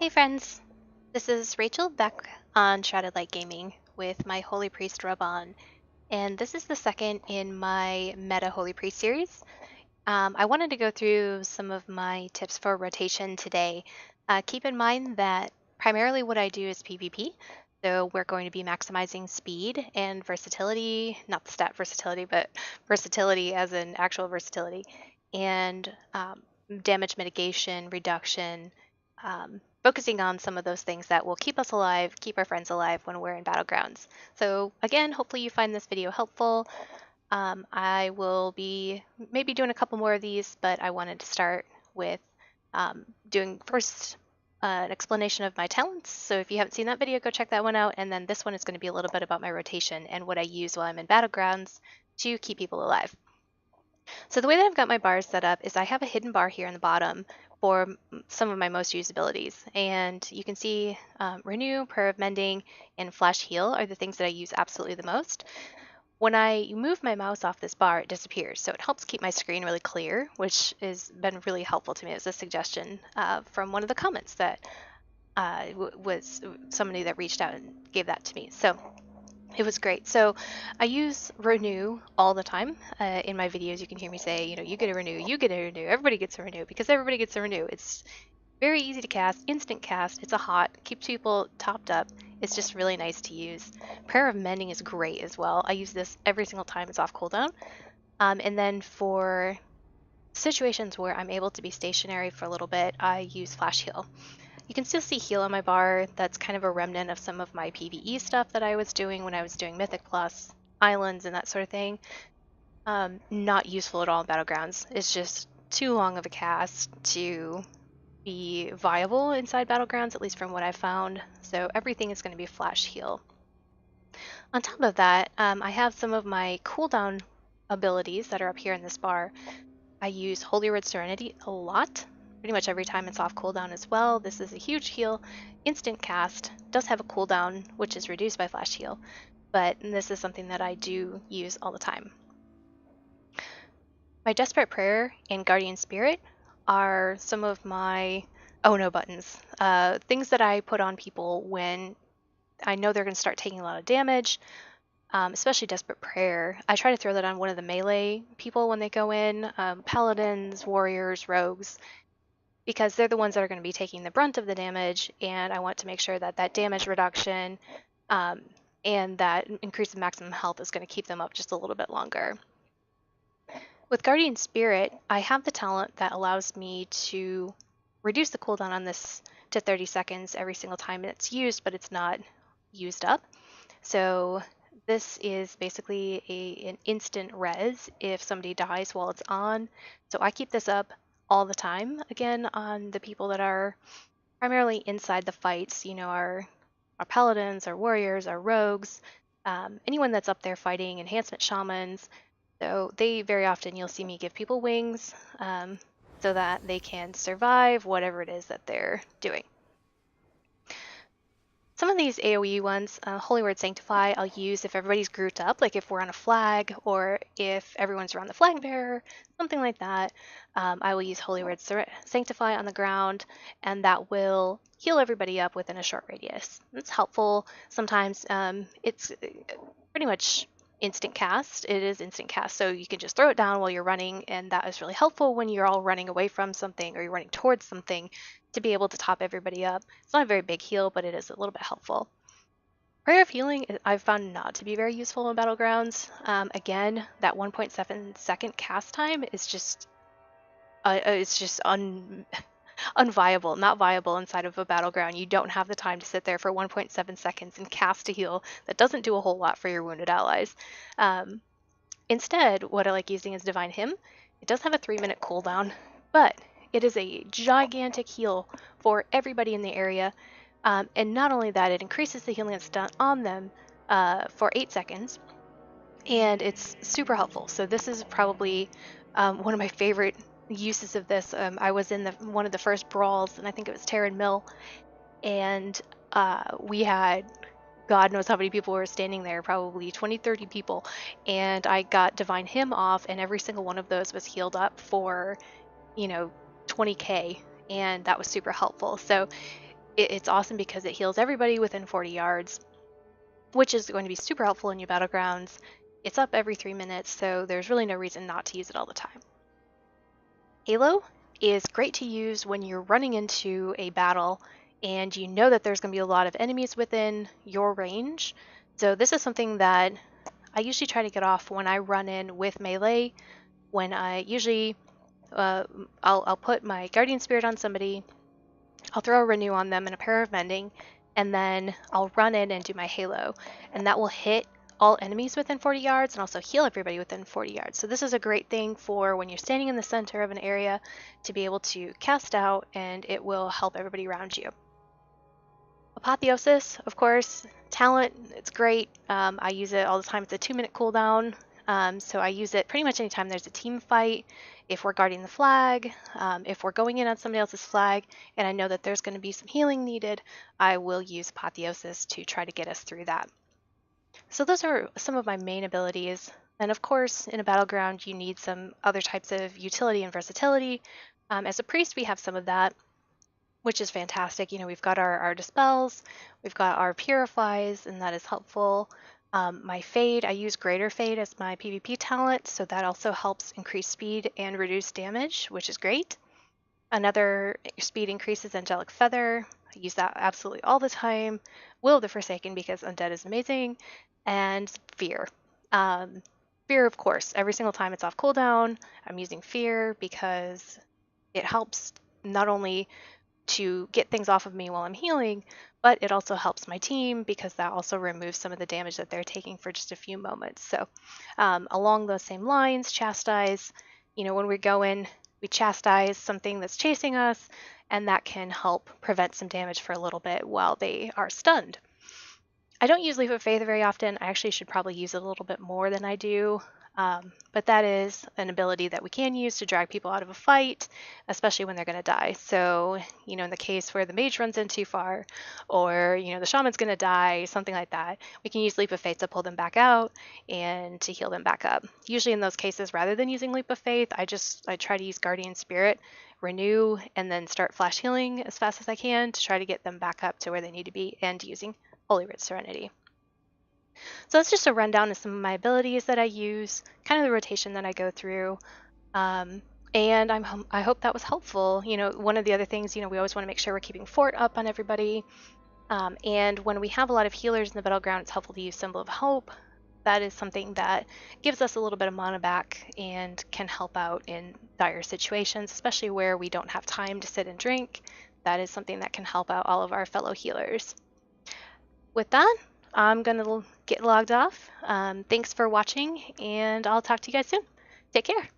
Hey friends, this is Rachel back on Shrouded Light Gaming with my Holy Priest rub on, and this is the second in my Meta Holy Priest series. I wanted to go through some of my tips for rotation today. Keep in mind that primarily what I do is PvP, so we're going to be maximizing speed and versatility, not the stat versatility, but versatility as in actual versatility, and damage mitigation, reduction, focusing on some of those things that will keep us alive, keep our friends alive when we're in battlegrounds. So again, hopefully you find this video helpful. I will be maybe doing a couple more of these, but I wanted to start with doing first an explanation of my talents. So if you haven't seen that video, go check that one out. And then this one is going to be a little bit about my rotation and what I use while I'm in battlegrounds to keep people alive. So the way that I've got my bars set up is I have a hidden bar here on the bottom for some of my most used abilities. And you can see Renew, Prayer of Mending, and Flash Heal are the things that I use absolutely the most. When I move my mouse off this bar, it disappears. So it helps keep my screen really clear, which has been really helpful to me. It was a suggestion from one of the comments that was somebody that reached out and gave that to me. So it was great. So I use Renew all the time. In my videos, you can hear me say, you get a Renew, you get a Renew, everybody gets a Renew, because everybody gets a Renew. It's very easy to cast, instant cast. It's a hot, keeps people topped up. It's just really nice to use. Prayer of Mending is great as well. I use this every single time it's off cooldown. And then for situations where I'm able to be stationary for a little bit, I use Flash Heal. You can still see heal on my bar. That's kind of a remnant of some of my PvE stuff that I was doing when I was doing Mythic Plus, Islands, and that sort of thing. Not useful at all in Battlegrounds. It's just too long of a cast to be viable inside Battlegrounds, at least from what I've found. So everything is going to be Flash Heal. On top of that, I have some of my cooldown abilities that are up here in this bar. I use Holy Word Serenity a lot, pretty much every time it's off cooldown as well. This is a huge heal, instant cast, does have a cooldown, which is reduced by Flash Heal, but this is something that I do use all the time. My Desperate Prayer and Guardian Spirit are some of my oh no buttons, things that I put on people when I know they're going to start taking a lot of damage, especially Desperate Prayer. I try to throw that on one of the melee people when they go in, paladins, warriors, rogues, because they're the ones that are going to be taking the brunt of the damage, and I want to make sure that that damage reduction and that increase in maximum health is going to keep them up just a little bit longer. With Guardian Spirit, I have the talent that allows me to reduce the cooldown on this to 30 seconds every single time it's used, but it's not used up. So this is basically an instant res if somebody dies while it's on. So I keep this up all the time, again, on the people that are primarily inside the fights, our paladins, our warriors, our rogues, anyone that's up there fighting, enhancement shamans. So they very often you'll see me give people wings so that they can survive whatever it is that they're doing. Some of these AoE ones, Holy Word Sanctify, I'll use if everybody's grouped up, like if we're on a flag or if everyone's around the flag bearer, something like that. I will use Holy Word Sanctify on the ground, and that will heal everybody up within a short radius. It's helpful. Sometimes it's pretty much instant cast. It is instant cast, so you can just throw it down while you're running, and that is really helpful when you're all running away from something or you're running towards something to be able to top everybody up. It's not a very big heal, but it is a little bit helpful. Prayer of Healing I've found not to be very useful in Battlegrounds. Again, that 1.7 second cast time is just it's just unviable, not viable inside of a battleground. You don't have the time to sit there for 1.7 seconds and cast a heal that doesn't do a whole lot for your wounded allies. Instead, what I like using is Divine Hymn. It does have a 3-minute cooldown, but it is a gigantic heal for everybody in the area. And not only that, it increases the healing that's done on them for 8 seconds, and it's super helpful. So this is probably one of my favorite uses of this. I was in one of the first brawls, and I think it was Terran Mill, and we had God knows how many people were standing there, probably 20, 30 people, and I got Divine Hymn off, and every single one of those was healed up for 20k, and that was super helpful. So It's awesome because it heals everybody within 40 yards, which is going to be super helpful in your battlegrounds. It's up every 3 minutes, so there's really no reason not to use it all the time. Halo is great to use when you're running into a battle and you know that there's going to be a lot of enemies within your range. So this is something that I usually try to get off when I run in with melee. When I usually, I'll put my Guardian Spirit on somebody, I'll throw a Renew on them and a pair of Mending, and then I'll run in and do my Halo, and that will hit all enemies within 40 yards and also heal everybody within 40 yards. So this is a great thing for when you're standing in the center of an area to be able to cast out, and it will help everybody around you. Apotheosis, of course, talent, it's great. I use it all the time. It's a 2-minute cooldown, so I use it pretty much anytime there's a team fight, if we're guarding the flag, if we're going in on somebody else's flag, and I know that there's going to be some healing needed, I will use Apotheosis to try to get us through that. So those are some of my main abilities. And of course, in a battleground, you need some other types of utility and versatility. As a priest, we have some of that, which is fantastic. You know, we've got our dispels, we've got our purifies, and that is helpful. My fade, I use greater fade as my PvP talent, so that also helps increase speed and reduce damage, which is great. Another speed increase is angelic feather. I use that absolutely all the time. Will of the Forsaken because undead is amazing, and fear. Um, fear, of course, every single time it's off cooldown, I'm using fear because it helps not only to get things off of me while I'm healing, but it also helps my team because that also removes some of the damage that they're taking for just a few moments. So along those same lines, chastise, you know, when we go in, we chastise something that's chasing us, and that can help prevent some damage for a little bit while they are stunned. I don't use Leap of Faith very often. I actually should probably use it a little bit more than I do. But that is an ability that we can use to drag people out of a fight, especially when they're going to die. So, you know, in the case where the mage runs in too far, or, you know, the shaman's going to die, something like that, we can use Leap of Faith to pull them back out and to heal them back up. Usually in those cases, rather than using Leap of Faith, I try to use Guardian Spirit, Renew, and then start flash healing as fast as I can to try to get them back up to where they need to be, and using Holy Writ Serenity. So that's just a rundown of some of my abilities that I use, kind of the rotation that I go through. Um, and I hope that was helpful. You know, one of the other things, you know, we always want to make sure we're keeping fort up on everybody. And when we have a lot of healers in the battleground, it's helpful to use Symbol of Hope. That is something that gives us a little bit of mana back and can help out in dire situations, especially where we don't have time to sit and drink. That is something that can help out all of our fellow healers. With that, I'm going to get logged off. Thanks for watching, and I'll talk to you guys soon. Take care.